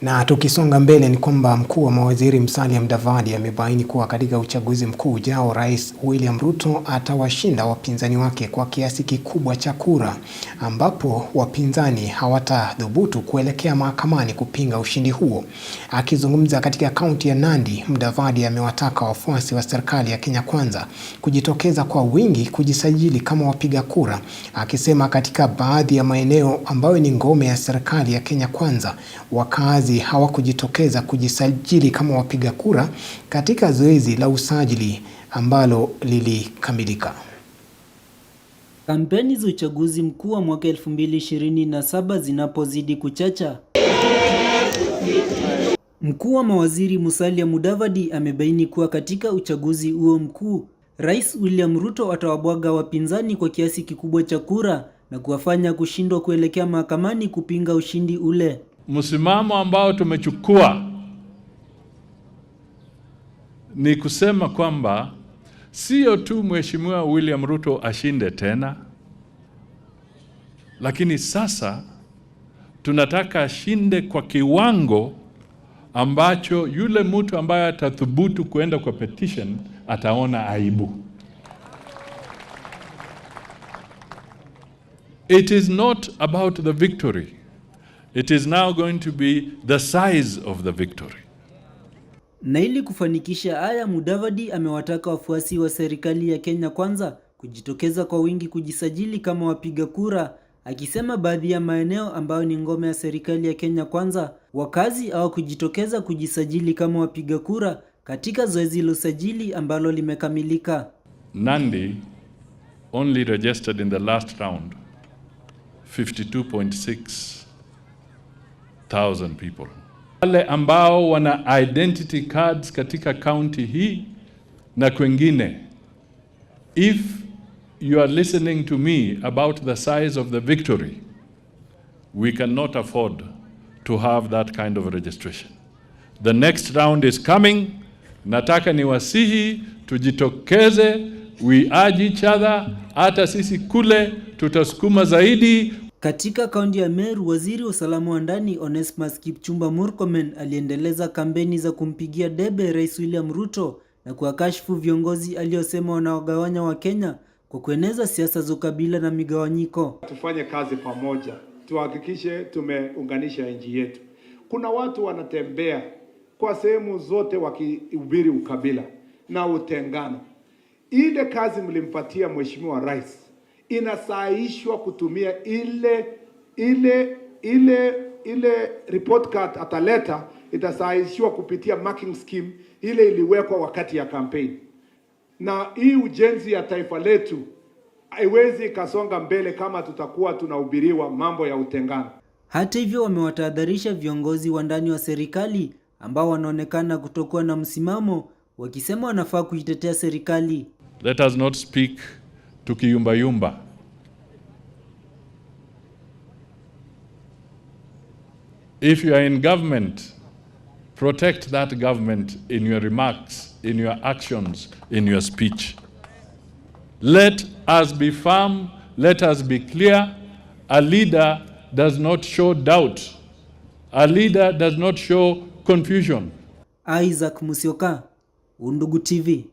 Na tukisonga mbele ni kwamba mkuu wa mawaziri Musalia Mudavadi amebaini kuwa katika uchaguzi mkuu ujao Rais William Ruto atawashinda wapinzani wake kwa kiasi kikubwa cha kura, ambapo wapinzani hawatadhubutu kuelekea mahakamani kupinga ushindi huo. Akizungumza katika kaunti ya Nandi, Mudavadi amewataka wafuasi wa serikali ya Kenya Kwanza kujitokeza kwa wingi kujisajili kama wapiga kura, akisema katika baadhi ya maeneo ambayo ni ngome ya serikali ya Kenya Kwanza, wakazi hawakujitokeza kujisajili kama wapiga kura katika zoezi la usajili ambalo lilikamilika. Kampeni za uchaguzi mkuu wa mwaka 2027 zinapozidi kuchacha, mkuu wa mawaziri Musalia Mudavadi amebaini kuwa katika uchaguzi huo mkuu, Rais William Ruto atawabwaga wapinzani kwa kiasi kikubwa cha kura na kuwafanya kushindwa kuelekea mahakamani kupinga ushindi ule. Msimamo ambao tumechukua ni kusema kwamba sio tu Mheshimiwa William Ruto ashinde tena, lakini sasa tunataka ashinde kwa kiwango ambacho yule mtu ambaye atathubutu kuenda kwa petition ataona aibu. It is not about the victory. It is now going to be the size of the victory. Na ili kufanikisha haya, Mudavadi amewataka wafuasi wa serikali ya Kenya Kwanza kujitokeza kwa wingi kujisajili kama wapiga kura, akisema baadhi ya maeneo ambayo ni ngome ya serikali ya Kenya Kwanza, wakazi au kujitokeza kujisajili kama wapiga kura katika zoezi la usajili ambalo limekamilika. Nandi only registered in the last round 52,600 people. Wale ambao wana identity cards katika county hii na kwengine, if you are listening to me about the size of the victory, we cannot afford to have that kind of registration. The next round is coming. Nataka niwasihi tujitokeze, we urge each other, hata sisi kule tutasukuma zaidi. Katika kaunti ya Meru, waziri wa usalama wa ndani Onesmus Kipchumba Murkomen aliendeleza kampeni za kumpigia debe Rais William Ruto na kuwakashifu viongozi aliosema wanaogawanya Wakenya kwa kueneza siasa za ukabila na migawanyiko. Tufanye kazi pamoja, tuhakikishe tumeunganisha nchi yetu. Kuna watu wanatembea kwa sehemu zote wakihubiri ukabila na utengano. Ile kazi mlimpatia Mheshimiwa Rais inasaishwa kutumia ile report card ataleta, itasaishwa kupitia marking scheme ile iliwekwa wakati ya campaign. Na hii ujenzi ya taifa letu haiwezi ikasonga mbele kama tutakuwa tunahubiriwa mambo ya utengano. Hata hivyo, wamewatahadharisha viongozi wa ndani wa serikali ambao wanaonekana kutokuwa na msimamo, wakisema wanafaa kuitetea serikali. Let us not speak tukiyumba. If you are in government, protect that government in your remarks, in your actions, in your speech. Let us be firm, let us be clear. A leader does not show doubt. A leader does not show confusion. Isaac Musyoka, Undugu TV.